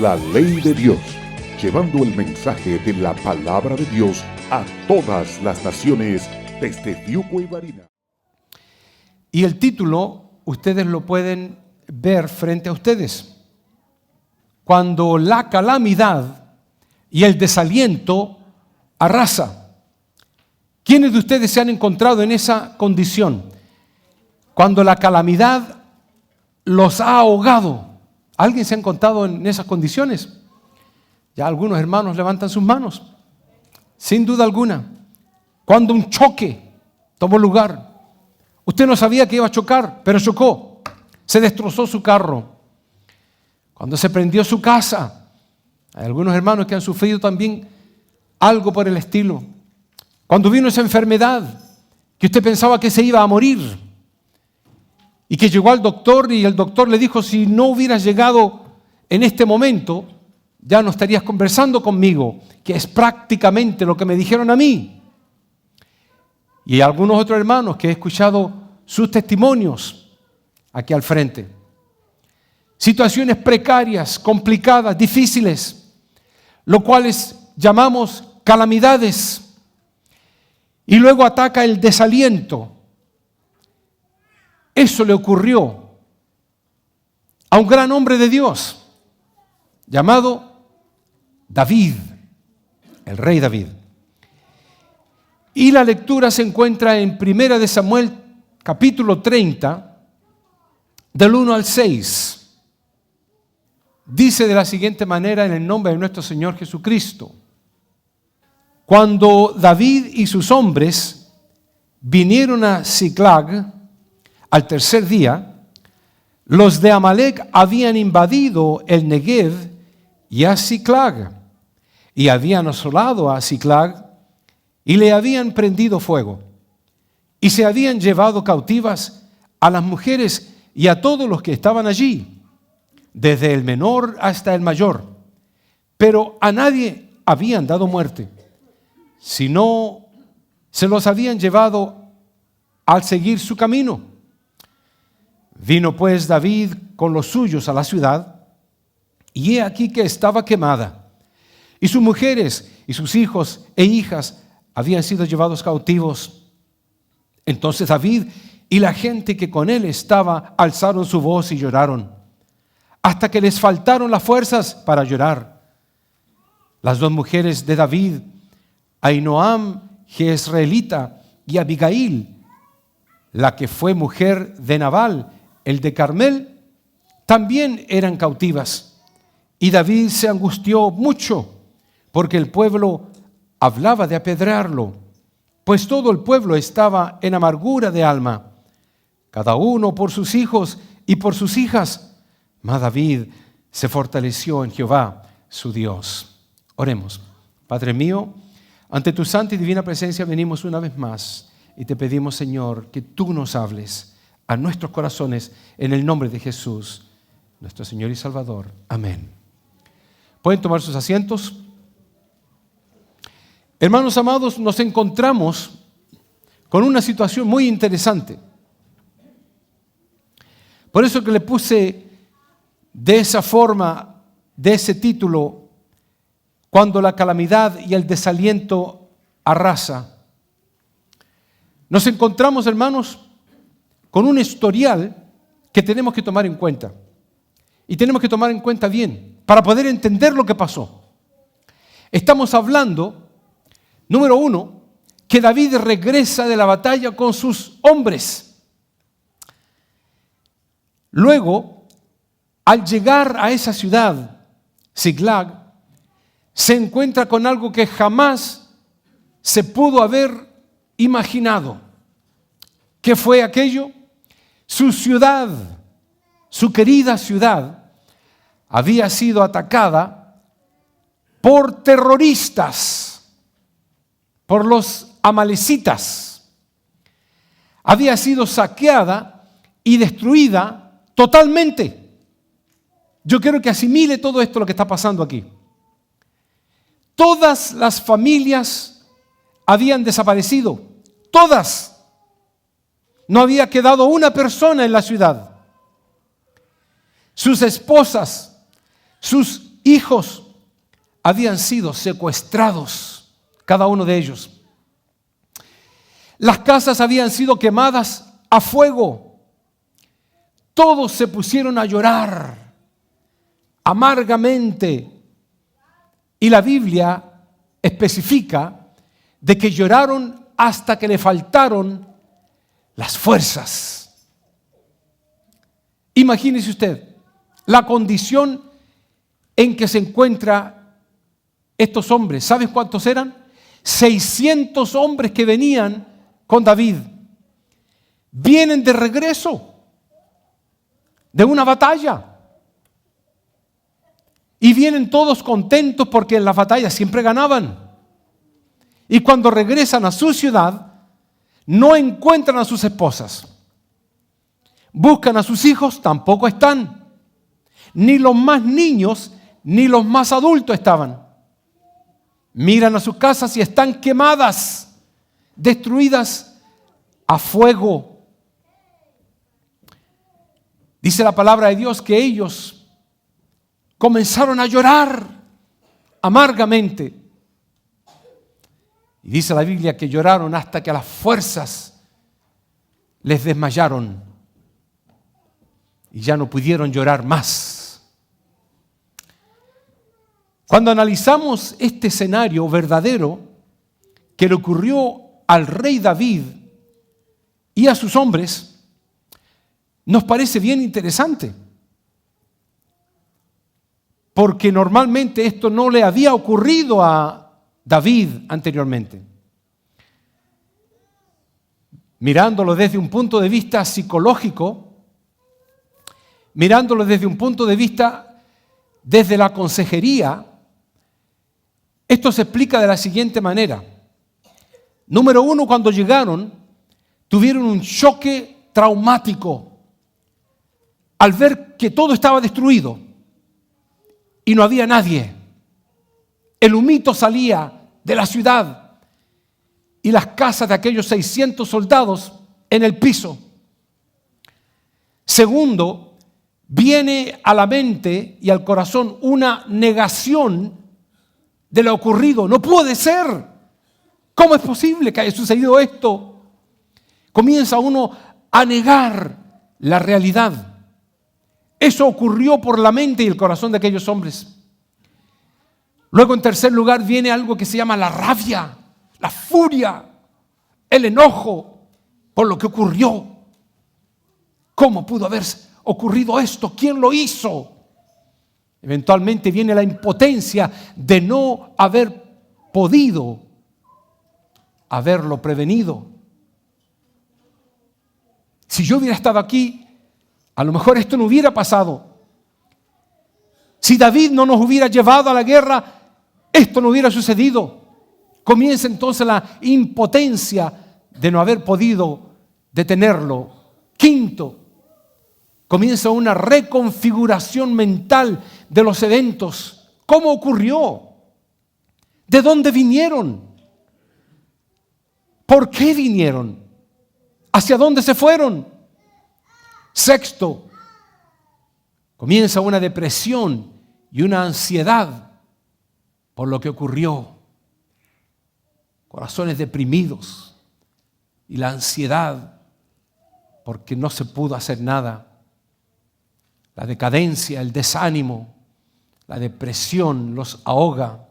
la ley de Dios, llevando el mensaje de la palabra de Dios a todas las naciones desde Fiuco y Barinas. Y el título, ustedes lo pueden ver frente a ustedes. Cuando la calamidad y el desaliento arrasa. ¿Quiénes de ustedes se han encontrado en esa condición? Cuando la calamidad los ha ahogado. ¿Alguien se ha encontrado en esas condiciones? Ya algunos hermanos levantan sus manos. Sin duda alguna. Cuando un choque tomó lugar. Usted no sabía que iba a chocar, pero chocó. Se destrozó su carro. Cuando se prendió su casa. Hay algunos hermanos que han sufrido también algo por el estilo. Cuando vino esa enfermedad, que usted pensaba que se iba a morir, y que llegó al doctor y el doctor le dijo, si no hubieras llegado en este momento, ya no estarías conversando conmigo, que es prácticamente lo que me dijeron a mí. Y algunos otros hermanos que he escuchado sus testimonios aquí al frente. Situaciones precarias, complicadas, difíciles, lo cuales llamamos calamidades. Y luego ataca el desaliento. Eso le ocurrió a un gran hombre de Dios llamado David, el rey David. Y la lectura se encuentra en 1 de Samuel, capítulo 30, del 1 al 6. Dice de la siguiente manera en el nombre de nuestro Señor Jesucristo. Cuando David y sus hombres vinieron a Ziklag, al tercer día, los de Amalec habían invadido el Negev y a Ziklag, y habían asolado a Ziklag, y le habían prendido fuego, y se habían llevado cautivas a las mujeres y a todos los que estaban allí, desde el menor hasta el mayor, pero a nadie habían dado muerte, sino se los habían llevado al seguir su camino. Vino pues David con los suyos a la ciudad, y he aquí que estaba quemada, y sus mujeres y sus hijos e hijas habían sido llevados cautivos. Entonces David y la gente que con él estaba alzaron su voz y lloraron, hasta que les faltaron las fuerzas para llorar. Las dos mujeres de David, Ahinoam, jezreelita, y Abigail, la que fue mujer de Nabal, el de Carmel, también eran cautivas. Y David se angustió mucho, porque el pueblo hablaba de apedrearlo, pues todo el pueblo estaba en amargura de alma, cada uno por sus hijos y por sus hijas. Mas David se fortaleció en Jehová, su Dios. Oremos. Padre mío, ante tu santa y divina presencia venimos una vez más y te pedimos, Señor, que tú nos hables a nuestros corazones en el nombre de Jesús, nuestro Señor y Salvador. Amén. ¿Pueden tomar sus asientos? Hermanos amados, nos encontramos con una situación muy interesante. Por eso que le puse de esa forma, de ese título, cuando la calamidad y el desaliento arrasa. Nos encontramos, hermanos, con un historial que tenemos que tomar en cuenta. Y tenemos que tomar en cuenta bien, para poder entender lo que pasó. Estamos hablando, número uno, que David regresa de la batalla con sus hombres. Luego, al llegar a esa ciudad, Ziklag, se encuentra con algo que jamás se pudo haber imaginado. ¿Qué fue aquello? Su ciudad, su querida ciudad, había sido atacada por terroristas, por los amalecitas. Había sido saqueada y destruida totalmente. Yo quiero que asimile todo esto lo que está pasando aquí. Todas las familias habían desaparecido, todas. No había quedado una persona en la ciudad. Sus esposas, sus hijos habían sido secuestrados, cada uno de ellos. Las casas habían sido quemadas a fuego. Todos se pusieron a llorar amargamente. Y la Biblia especifica de que lloraron hasta que le faltaron las fuerzas. Imagínese usted la condición en que se encuentran estos hombres. ¿Sabes cuántos eran? 600 hombres que venían con David. Vienen de regreso de una batalla. Y vienen todos contentos porque en las batallas siempre ganaban. Y cuando regresan a su ciudad, no encuentran a sus esposas. Buscan a sus hijos, tampoco están. Ni los más niños, ni los más adultos estaban. Miran a sus casas y están quemadas, destruidas a fuego. Dice la palabra de Dios que ellos comenzaron a llorar amargamente. Y dice la Biblia que lloraron hasta que las fuerzas les desmayaron y ya no pudieron llorar más. Cuando analizamos este escenario verdadero que le ocurrió al rey David y a sus hombres, nos parece bien interesante. Porque normalmente esto no le había ocurrido a David anteriormente. Mirándolo desde un punto de vista psicológico, mirándolo desde un punto de vista desde la consejería, esto se explica de la siguiente manera. Número uno, cuando llegaron, tuvieron un choque traumático al ver que todo estaba destruido y no había nadie. El humito salía de la ciudad y las casas de aquellos 600 soldados en el piso. Segundo, viene a la mente y al corazón una negación de lo ocurrido. No puede ser. ¿Cómo es posible que haya sucedido esto? Comienza uno a negar la realidad. Eso ocurrió por la mente y el corazón de aquellos hombres. Luego, en tercer lugar, viene algo que se llama la rabia, la furia, el enojo por lo que ocurrió. ¿Cómo pudo haber ocurrido esto? ¿Quién lo hizo? Eventualmente viene la impotencia de no haber podido haberlo prevenido. Si yo hubiera estado aquí, a lo mejor esto no hubiera pasado. Si David no nos hubiera llevado a la guerra, esto no hubiera sucedido. Comienza entonces la impotencia de no haber podido detenerlo. Quinto, comienza una reconfiguración mental de los eventos. ¿Cómo ocurrió? ¿De dónde vinieron? ¿Por qué vinieron? ¿Hacia dónde se fueron? Sexto, comienza una depresión y una ansiedad por lo que ocurrió. Corazones deprimidos y la ansiedad porque no se pudo hacer nada. La decadencia, el desánimo, la depresión los ahoga.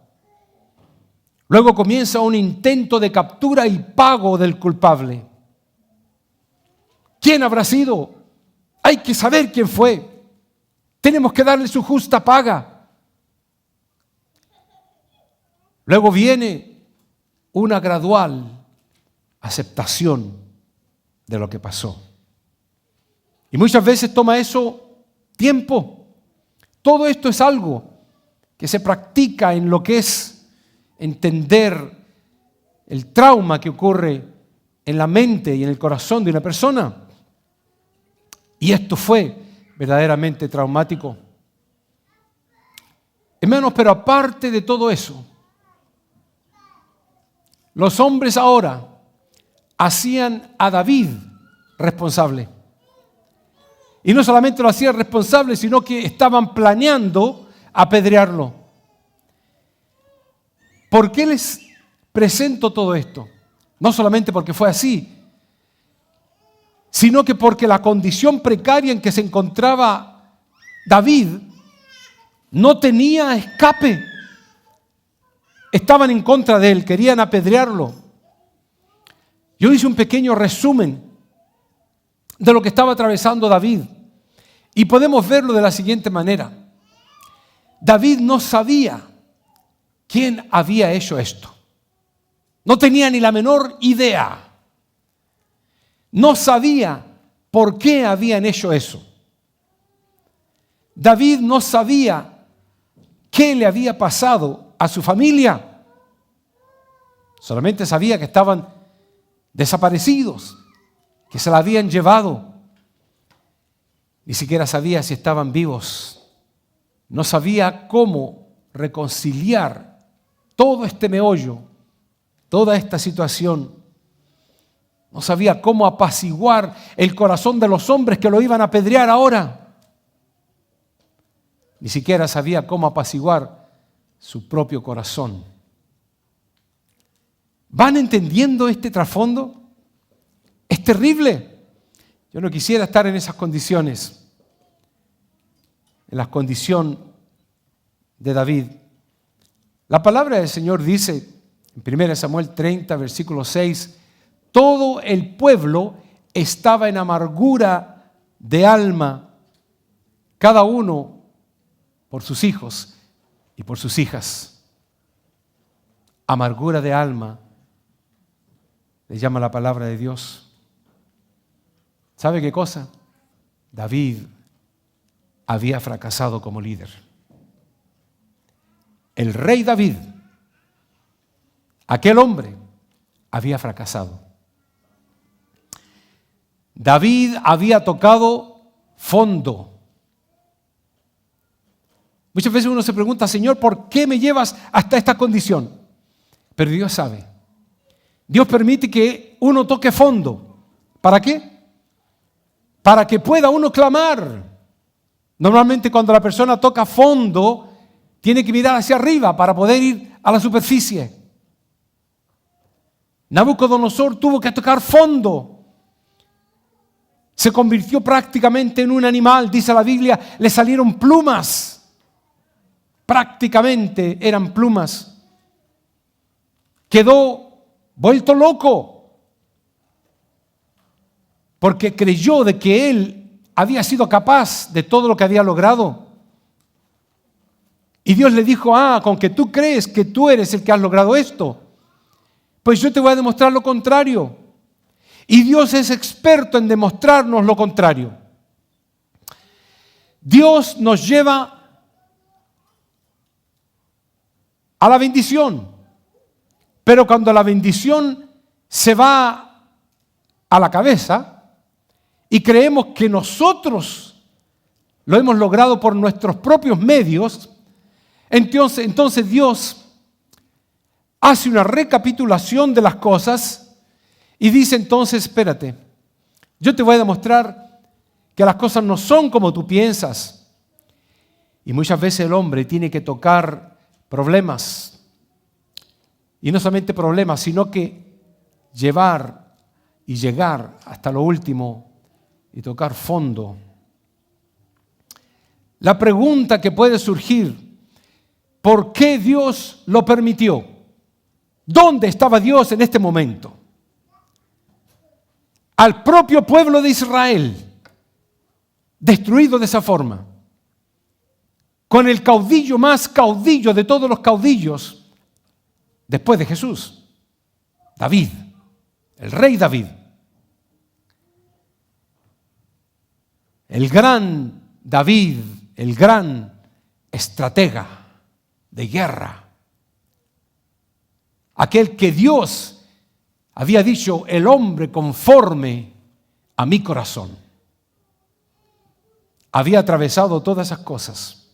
Luego comienza un intento de captura y pago del culpable. ¿Quién habrá sido? Hay que saber quién fue. Tenemos que darle su justa paga. Luego viene una gradual aceptación de lo que pasó. Y muchas veces toma eso tiempo. Todo esto es algo que se practica en lo que es entender el trauma que ocurre en la mente y en el corazón de una persona. Y esto fue verdaderamente traumático. Hermanos, pero aparte de todo eso, los hombres ahora hacían a David responsable. Y no solamente lo hacían responsable, sino que estaban planeando apedrearlo. ¿Por qué les presento todo esto? No solamente porque fue así, sino que porque la condición precaria en que se encontraba David no tenía escape. Estaban en contra de él, querían apedrearlo. Yo hice un pequeño resumen de lo que estaba atravesando David y podemos verlo de la siguiente manera. David no sabía quién había hecho esto. No tenía ni la menor idea. No sabía por qué habían hecho eso. David no sabía qué le había pasado a su familia. Solamente sabía que estaban desaparecidos, que se la habían llevado. Ni siquiera sabía si estaban vivos. No sabía cómo reconciliar todo este meollo, toda esta situación. No sabía cómo apaciguar el corazón de los hombres que lo iban a apedrear ahora. Ni siquiera sabía cómo apaciguar su propio corazón. ¿Van entendiendo este trasfondo? Es terrible. Yo no quisiera estar en esas condiciones, en la condición de David. La palabra del Señor dice en 1 Samuel 30, versículo 6, todo el pueblo estaba en amargura de alma, cada uno por sus hijos y por sus hijas. Amargura de alma, le llama la palabra de Dios. ¿Sabe qué cosa? David había fracasado como líder. El rey David, aquel hombre, había fracasado. David había tocado fondo. Muchas veces uno se pregunta, Señor, ¿por qué me llevas hasta esta condición? Pero Dios sabe. Dios permite que uno toque fondo. ¿Para qué? Para que pueda uno clamar. Normalmente cuando la persona toca fondo, tiene que mirar hacia arriba para poder ir a la superficie. Nabucodonosor tuvo que tocar fondo. Se convirtió prácticamente en un animal, dice la Biblia, le salieron plumas. Prácticamente eran plumas. Quedó vuelto loco porque creyó de que él había sido capaz de todo lo que había logrado. Y Dios le dijo, con que tú crees que tú eres el que has logrado esto, pues yo te voy a demostrar lo contrario. Y Dios es experto en demostrarnos lo contrario. Dios nos lleva a la bendición, pero cuando la bendición se va a la cabeza y creemos que nosotros lo hemos logrado por nuestros propios medios, entonces Dios hace una recapitulación de las cosas y dice entonces, espérate, yo te voy a demostrar que las cosas no son como tú piensas. Y muchas veces el hombre tiene que tocar problemas. Y no solamente problemas, sino que llevar y llegar hasta lo último y tocar fondo. La pregunta que puede surgir, ¿por qué Dios lo permitió? ¿Dónde estaba Dios en este momento? Al propio pueblo de Israel, destruido de esa forma, con el caudillo más caudillo de todos los caudillos, después de Jesús, David, el rey David. El gran David, el gran estratega de guerra. Aquel que Dios había dicho, el hombre conforme a mi corazón. Había atravesado todas esas cosas.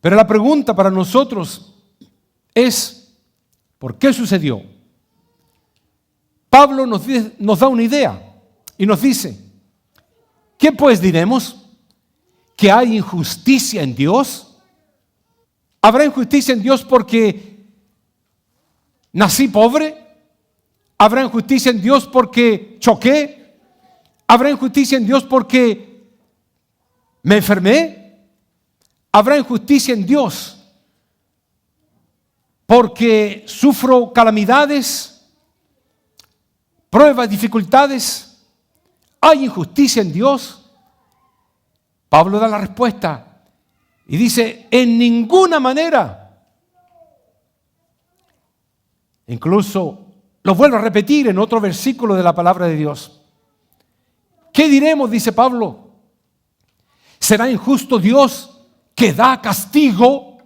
Pero la pregunta para nosotros es, ¿por qué sucedió? Pablo nos da una idea y nos dice, ¿qué pues diremos? que hay injusticia en Dios? ¿Habrá injusticia en Dios porque nací pobre? ¿Habrá injusticia en Dios porque choqué? ¿Habrá injusticia en Dios porque me enfermé? ¿Habrá injusticia en Dios porque sufro calamidades, pruebas, dificultades? ¿Hay injusticia en Dios? Pablo da la respuesta y dice, en ninguna manera. Incluso lo vuelvo a repetir en otro versículo de la palabra de Dios. ¿Qué diremos? Dice Pablo. ¿Será injusto Dios que da castigo?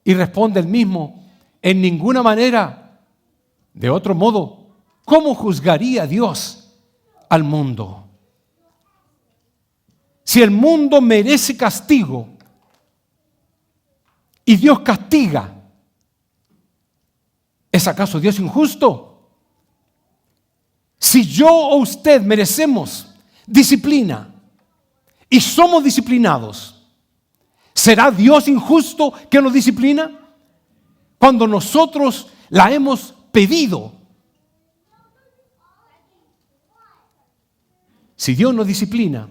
Y responde el mismo, en ninguna manera. De otro modo, ¿cómo juzgaría Dios al mundo? Si el mundo merece castigo y Dios castiga, ¿es acaso Dios injusto? Si yo o usted merecemos disciplina y somos disciplinados, ¿será Dios injusto que nos disciplina? Cuando nosotros la hemos pedido. Si Dios nos disciplina,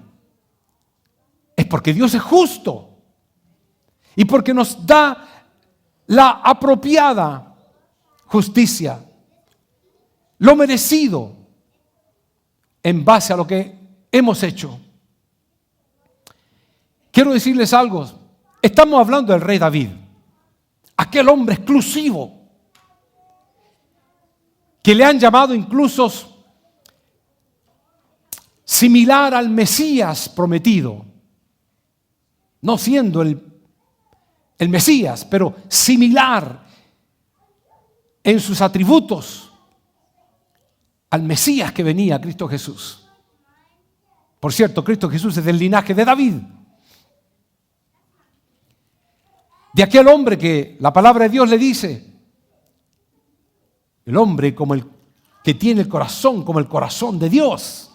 es porque Dios es justo y porque nos da la apropiada justicia, lo merecido en base a lo que hemos hecho. Quiero decirles algo. Estamos hablando del rey David, aquel hombre exclusivo que le han llamado incluso similar al Mesías prometido, no siendo el Mesías, pero similar en sus atributos al Mesías que venía, Cristo Jesús. Por cierto, Cristo Jesús es del linaje de David, de aquel hombre que la palabra de Dios le dice, el hombre como el que tiene el corazón como el corazón de Dios,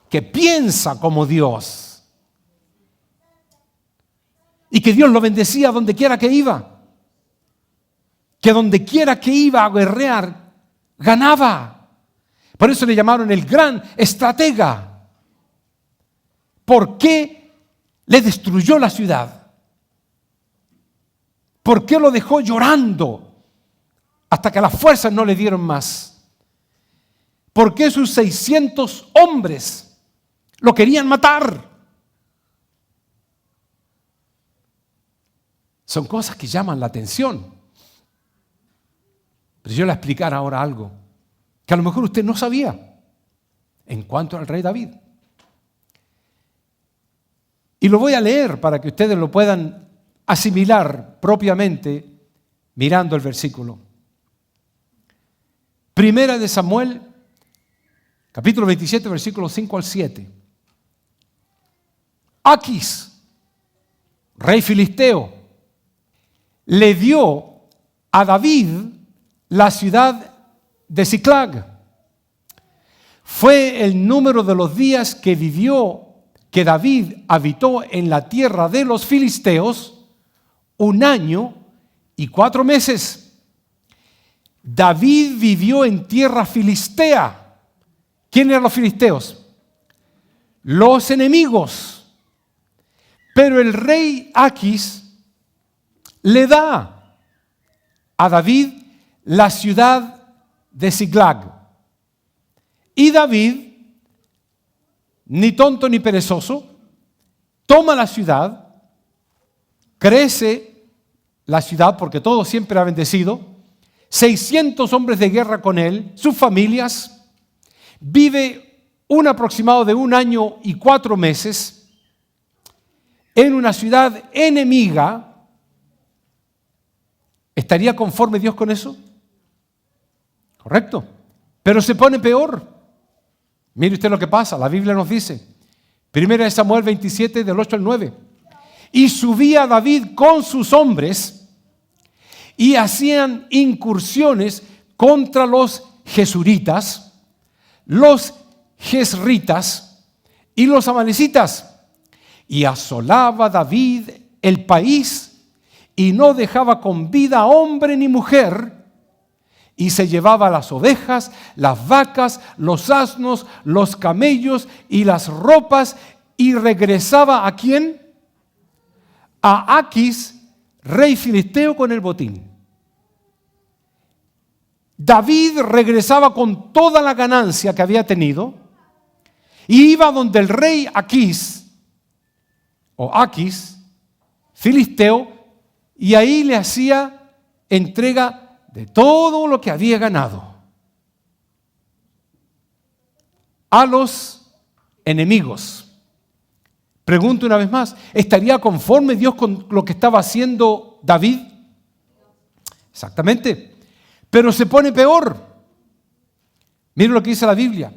que piensa como Dios, y que Dios lo bendecía donde quiera que iba, que donde quiera que iba a guerrear, ganaba. Por eso le llamaron el gran estratega. ¿Por qué le destruyó la ciudad? ¿Por qué lo dejó llorando hasta que las fuerzas no le dieron más? ¿Por qué sus 600 hombres lo querían matar? Son cosas que llaman la atención. Pero yo le voy a explicar ahora algo que a lo mejor usted no sabía en cuanto al rey David. Y lo voy a leer para que ustedes lo puedan asimilar propiamente mirando el versículo. Primera de Samuel, capítulo 27, versículos 5 al 7. Aquis, rey filisteo, le dio a David la ciudad de Siclag. Fue el número de los días que David habitó en la tierra de los filisteos, 1 año y 4 meses. David vivió en tierra filistea. ¿Quién eran los filisteos? Los enemigos. Pero el rey Aquis le da a David la ciudad de Siclag. Y David, ni tonto ni perezoso, toma la ciudad, crece la ciudad porque todo siempre ha bendecido, 600 hombres de guerra con él, sus familias, vive un aproximado de 1 año y 4 meses en una ciudad enemiga. ¿Estaría conforme Dios con eso? Correcto. Pero se pone peor. Mire usted lo que pasa. La Biblia nos dice, 1 Samuel 27, del 8 al 9. Y subía David con sus hombres y hacían incursiones contra los jesuritas, los jezritas y los amalecitas. y asolaba David el país y no dejaba con vida hombre ni mujer, y se llevaba las ovejas, las vacas, los asnos, los camellos y las ropas, y regresaba ¿a quién? A Aquis, rey filisteo, con el botín. David regresaba con toda la ganancia que había tenido y iba donde el rey Aquis filisteo, y ahí le hacía entrega de todo lo que había ganado a los enemigos. Pregunto una vez más, ¿estaría conforme Dios con lo que estaba haciendo David? Exactamente. Pero se pone peor. Miren lo que dice la Biblia.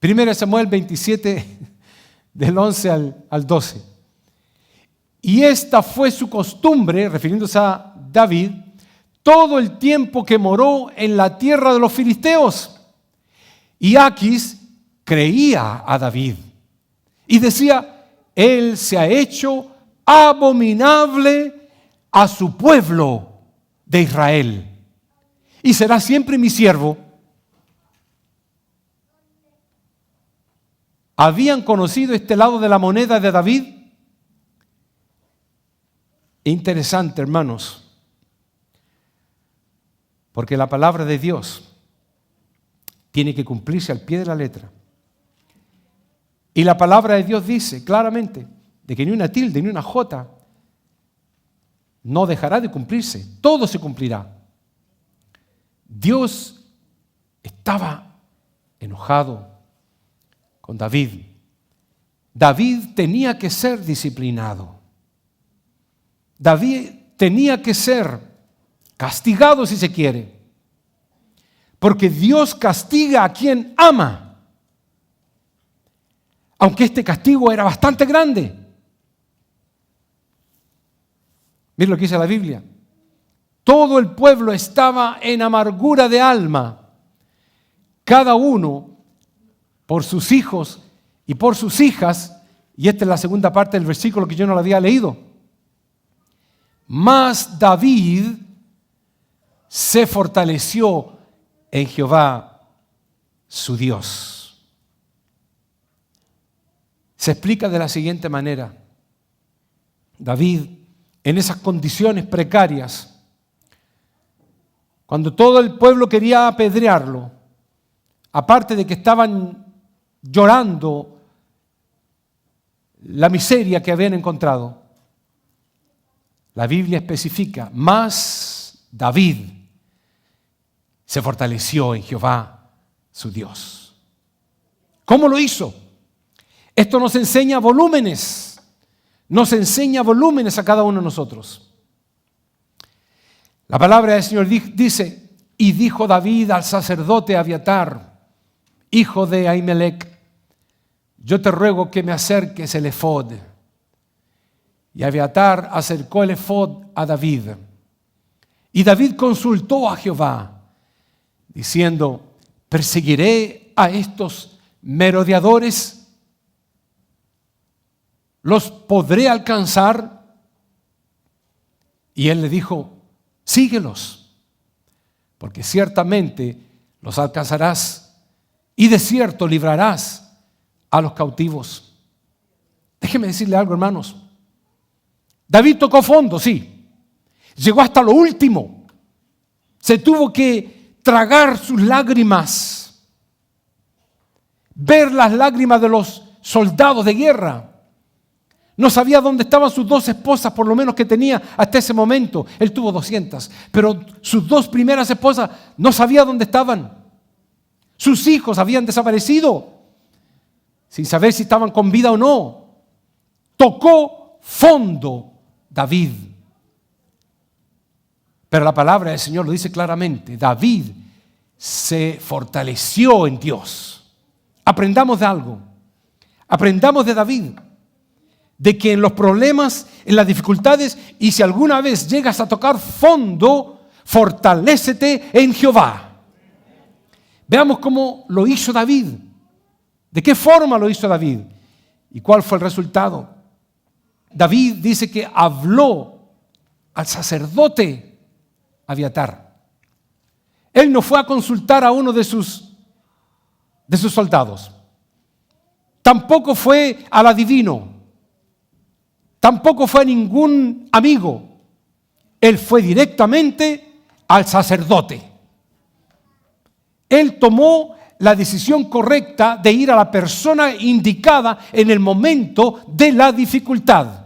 1 Samuel 27, del 11 al 12. Y esta fue su costumbre, refiriéndose a David, todo el tiempo que moró en la tierra de los filisteos. Y Aquis creía a David y decía: él se ha hecho abominable a su pueblo de Israel y será siempre mi siervo. ¿Habían conocido este lado de la moneda de David? Interesante, hermanos, porque la palabra de Dios tiene que cumplirse al pie de la letra. Y la palabra de Dios dice claramente de que ni una tilde ni una jota no dejará de cumplirse, todo se cumplirá. Dios estaba enojado con David. David tenía que ser disciplinado. David tenía que ser castigado, si se quiere, porque Dios castiga a quien ama, aunque este castigo era bastante grande. Miren lo que dice la Biblia. Todo el pueblo estaba en amargura de alma, cada uno por sus hijos y por sus hijas, y esta es la segunda parte del versículo que yo no lo había leído. Mas David se fortaleció en Jehová su Dios. Se explica de la siguiente manera. David, en esas condiciones precarias, cuando todo el pueblo quería apedrearlo, aparte de que estaban llorando la miseria que habían encontrado, la Biblia especifica: mas David se fortaleció en Jehová su Dios. ¿Cómo lo hizo? Esto nos enseña volúmenes a cada uno de nosotros. La palabra del Señor dice: y dijo David al sacerdote Abiatar, hijo de Ahimelech: yo te ruego que me acerques el efod. Y Abiatar acercó el efod a David. Y David consultó a Jehová, diciendo: ¿perseguiré a estos merodeadores? ¿Los podré alcanzar? Y él le dijo: síguelos, porque ciertamente los alcanzarás y de cierto librarás a los cautivos. Déjeme decirle algo, hermanos. David tocó fondo, sí. Llegó hasta lo último. Se tuvo que tragar sus lágrimas, ver las lágrimas de los soldados de guerra. No sabía dónde estaban sus dos esposas, por lo menos que tenía hasta ese momento. Él tuvo 200, pero sus dos primeras esposas no sabía dónde estaban. Sus hijos habían desaparecido, sin saber si estaban con vida o no. Tocó fondo David. Pero la palabra del Señor lo dice claramente: David se fortaleció en Dios. Aprendamos de algo. Aprendamos de David, de que en los problemas, en las dificultades, y si alguna vez llegas a tocar fondo, fortalécete en Jehová. Veamos cómo lo hizo David. ¿De qué forma lo hizo David? ¿Y cuál fue el resultado? David dice que habló al sacerdote Abiatar. Él no fue a consultar a uno de sus soldados. Tampoco fue al adivino. Tampoco fue a ningún amigo. Él fue directamente al sacerdote. Él tomó la decisión correcta de ir a la persona indicada en el momento de la dificultad.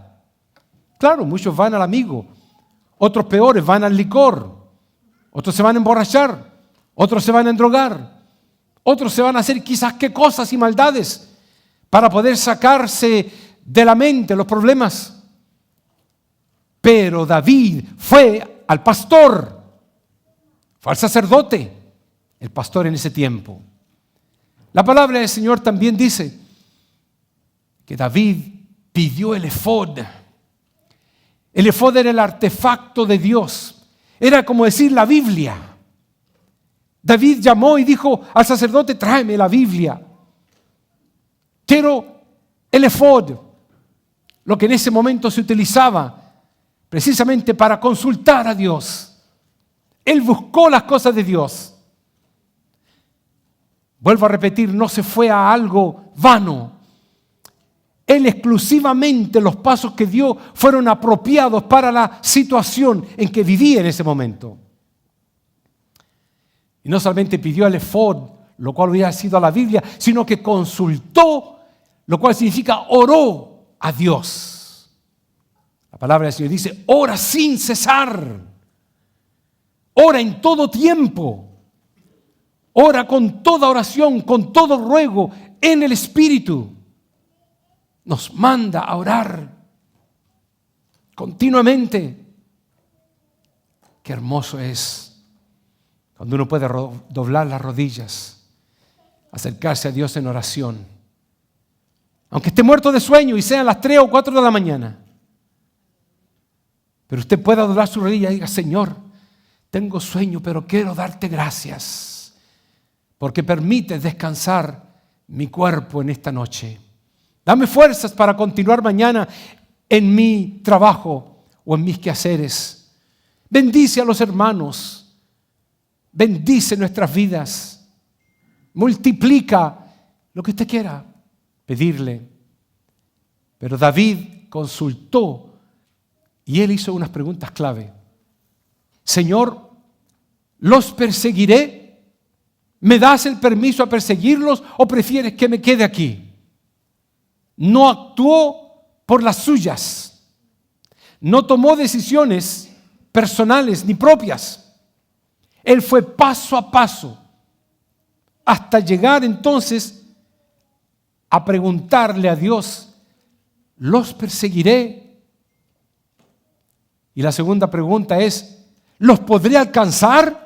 Claro, muchos van al amigo, otros peores van al licor, otros se van a emborrachar, otros se van a endrogar, otros se van a hacer quizás qué cosas y maldades para poder sacarse de la mente los problemas. Pero David fue al pastor, fue al sacerdote, el pastor en ese tiempo. La palabra del Señor también dice que David pidió el efod. El efod era el artefacto de Dios. Era como decir la Biblia. David llamó y dijo al sacerdote, tráeme la Biblia. Quiero el efod. Lo que en ese momento se utilizaba precisamente para consultar a Dios. Él buscó las cosas de Dios. Vuelvo a repetir, no se fue a algo vano. Él exclusivamente los pasos que dio fueron apropiados para la situación en que vivía en ese momento. Y no solamente pidió el efod, lo cual hubiera sido a la Biblia, sino que consultó, lo cual significa oró a Dios. La palabra del Señor dice, ora sin cesar, ora en todo tiempo. Ora con toda oración, con todo ruego, en el Espíritu. Nos manda a orar continuamente. Qué hermoso es cuando uno puede doblar las rodillas, acercarse a Dios en oración. Aunque esté muerto de sueño y sean las 3 o 4 de la mañana. Pero usted pueda doblar su rodilla y diga, Señor, tengo sueño, pero quiero darte gracias. Porque permites descansar mi cuerpo en esta noche. Dame fuerzas para continuar mañana en mi trabajo o en mis quehaceres. Bendice a los hermanos. Bendice nuestras vidas. Multiplica lo que usted quiera pedirle. Pero David consultó y él hizo unas preguntas clave. Señor, ¿los perseguiré? ¿Me das el permiso a perseguirlos o prefieres que me quede aquí? No actuó por las suyas. No tomó decisiones personales ni propias. Él fue paso a paso hasta llegar entonces a preguntarle a Dios, ¿los perseguiré? Y la segunda pregunta es, ¿los podré alcanzar?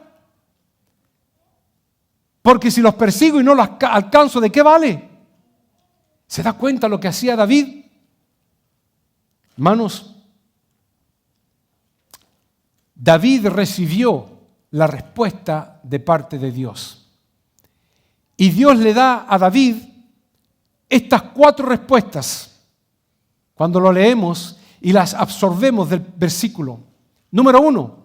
Porque si los persigo y no los alcanzo, ¿de qué vale? ¿Se da cuenta lo que hacía David? Hermanos, David recibió la respuesta de parte de Dios. Y Dios le da a David estas 4 respuestas cuando lo leemos y las absorbemos del versículo. Número 1,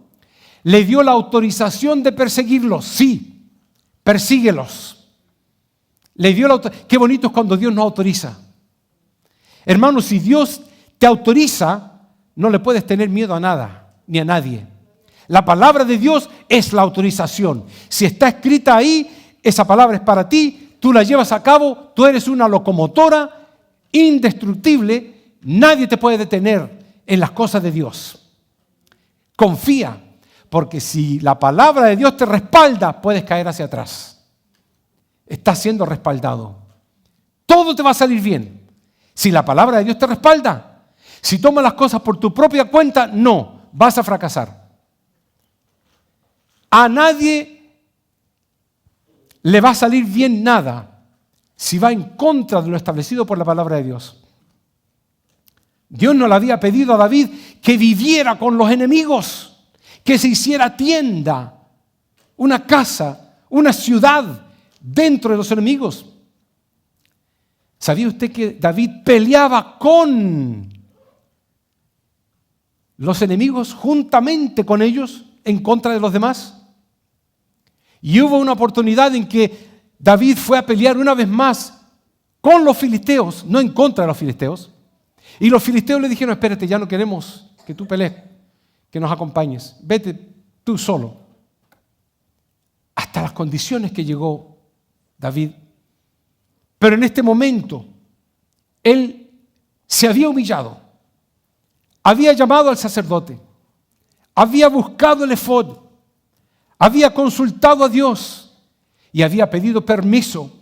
le dio la autorización de perseguirlos. Sí. Persíguelos. Le dio qué bonito es cuando Dios nos autoriza. Hermanos, si Dios te autoriza, no le puedes tener miedo a nada, ni a nadie. La palabra de Dios es la autorización. Si está escrita ahí, esa palabra es para ti, tú la llevas a cabo, tú eres una locomotora indestructible, nadie te puede detener en las cosas de Dios. Confía. Porque si la palabra de Dios te respalda, puedes caer hacia atrás. Estás siendo respaldado. Todo te va a salir bien. Si la palabra de Dios te respalda. Si tomas las cosas por tu propia cuenta, no, vas a fracasar. A nadie le va a salir bien nada si va en contra de lo establecido por la palabra de Dios. Dios no le había pedido a David que viviera con los enemigos. Que se hiciera tienda, una casa, una ciudad dentro de los enemigos. ¿Sabía usted que David peleaba con los enemigos juntamente con ellos en contra de los demás? Y hubo una oportunidad en que David fue a pelear una vez más con los filisteos, no en contra de los filisteos. Y los filisteos le dijeron: espérate, ya no queremos que tú pelees, que nos acompañes, vete tú solo. Hasta las condiciones que llegó David. Pero en este momento, él se había humillado, había llamado al sacerdote, había buscado el efod, había consultado a Dios y había pedido permiso.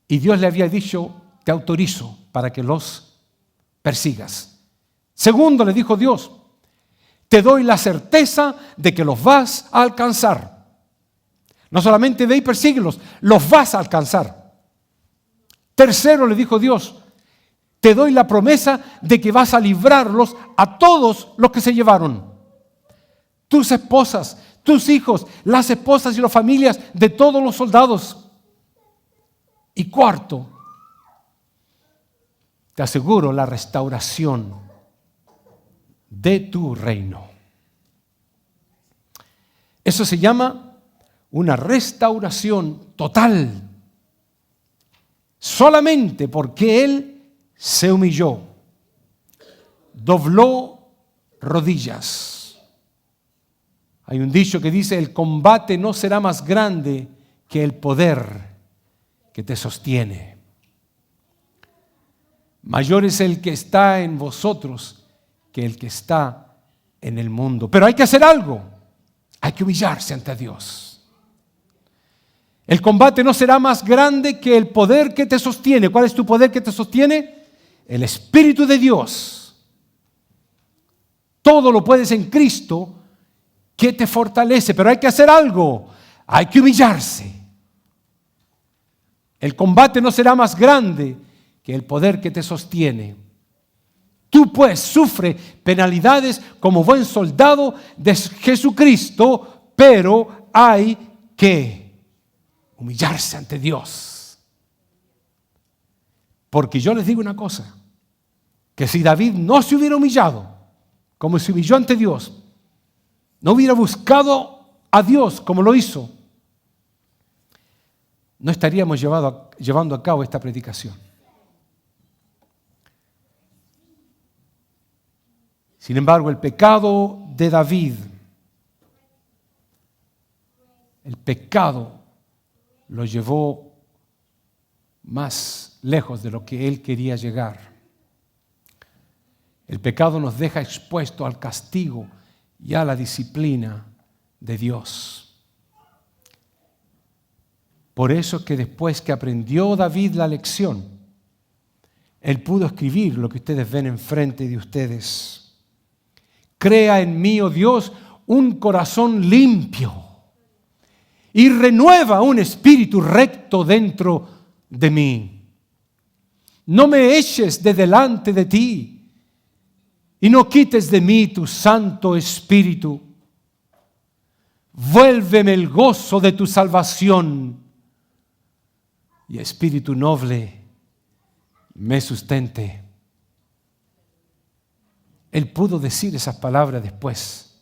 Y Dios le había dicho: te autorizo para que los persigas. Segundo, le dijo Dios: te doy la certeza de que los vas a alcanzar. No solamente ve y persíguelos, los vas a alcanzar. Tercero, le dijo Dios: te doy la promesa de que vas a librarlos a todos los que se llevaron. Tus esposas, tus hijos, las esposas y las familias de todos los soldados. Y cuarto, te aseguro la restauración de tu reino. Eso se llama una restauración total. Solamente porque Él se humilló, dobló rodillas. Hay un dicho que dice: el combate no será más grande que el poder que te sostiene. Mayor es el que está en vosotros que el que está en el mundo. Pero hay que hacer algo. Hay que humillarse ante Dios. El combate no será más grande que el poder que te sostiene. ¿Cuál es tu poder que te sostiene? El Espíritu de Dios. Todo lo puedes en Cristo que te fortalece. Pero hay que hacer algo. Hay que humillarse. El combate no será más grande que el poder que te sostiene. Tú pues sufre penalidades como buen soldado de Jesucristo, pero hay que humillarse ante Dios. Porque yo les digo una cosa, que si David no se hubiera humillado como se humilló ante Dios, no hubiera buscado a Dios como lo hizo, no estaríamos llevando a cabo esta predicación. Sin embargo, el pecado de David, el pecado lo llevó más lejos de lo que él quería llegar. El pecado nos deja expuesto al castigo y a la disciplina de Dios. Por eso es que después que aprendió David la lección, él pudo escribir lo que ustedes ven enfrente de ustedes. Crea en mí, oh Dios, un corazón limpio y renueva un espíritu recto dentro de mí. No me eches de delante de ti y no quites de mí tu Santo Espíritu. Vuélveme el gozo de tu salvación y espíritu noble me sustente. Él pudo decir esas palabras después.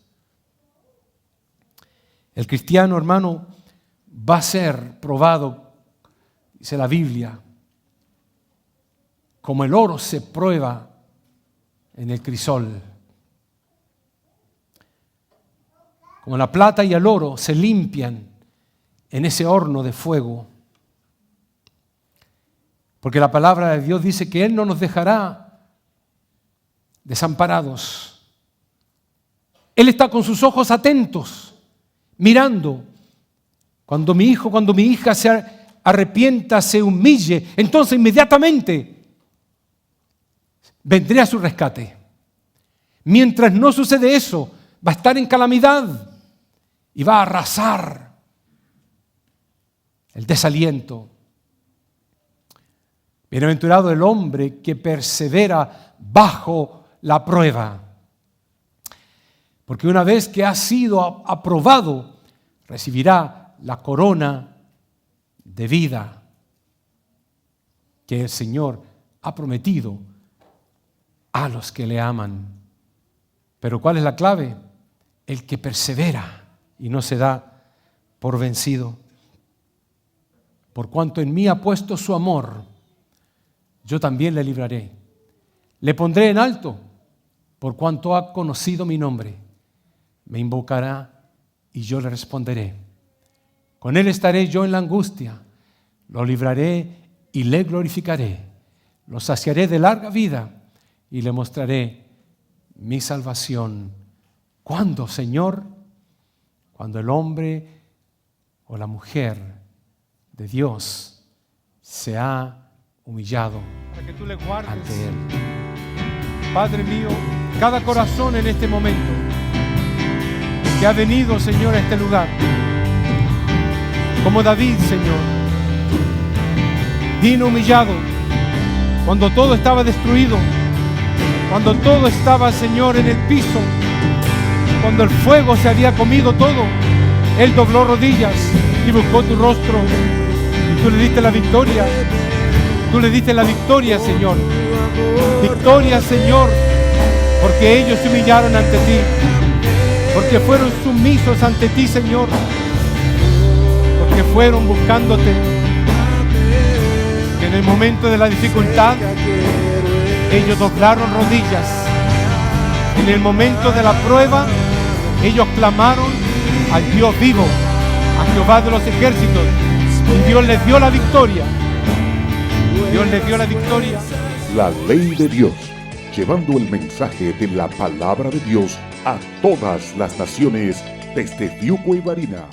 El cristiano, hermano, va a ser probado, dice la Biblia, como el oro se prueba en el crisol. Como la plata y el oro se limpian en ese horno de fuego. Porque la palabra de Dios dice que Él no nos dejará desamparados. Él está con sus ojos atentos, mirando. Cuando mi hijo, cuando mi hija se arrepienta, se humille, entonces inmediatamente vendré a su rescate. Mientras no sucede eso, va a estar en calamidad y va a arrasar el desaliento. Bienaventurado el hombre que persevera bajo la prueba. Porque una vez que ha sido aprobado, recibirá la corona de vida. que el Señor ha prometido a los que le aman. Pero ¿cuál es la clave? El que persevera y no se da por vencido. Por cuanto en mí ha puesto su amor, yo también le libraré. Le pondré en alto, por cuanto ha conocido mi nombre. Me invocará y yo le responderé. Con él estaré yo en la angustia. Lo libraré y le glorificaré. Lo saciaré de larga vida y le mostraré mi salvación. ¿Cuándo, Señor? Cuando el hombre o la mujer de Dios se ha humillado para que tú le guardes ante Él. Padre mío, cada corazón en este momento que ha venido, Señor, a este lugar, como David, Señor, vino humillado cuando todo estaba destruido, cuando todo estaba, Señor, en el piso, cuando el fuego se había comido todo. Él dobló rodillas y buscó tu rostro y tú le diste la victoria. Tú le diste la victoria, Señor. Victoria, Señor, porque ellos se humillaron ante ti, porque fueron sumisos ante ti, Señor, porque fueron buscándote. Que en el momento de la dificultad ellos doblaron rodillas. En el momento de la prueba ellos clamaron al Dios vivo, a Jehová de los ejércitos, y Dios les dio la victoria. Dios les dio la victoria. La ley de Dios, llevando el mensaje de la palabra de Dios a todas las naciones desde Fiuco y Varina.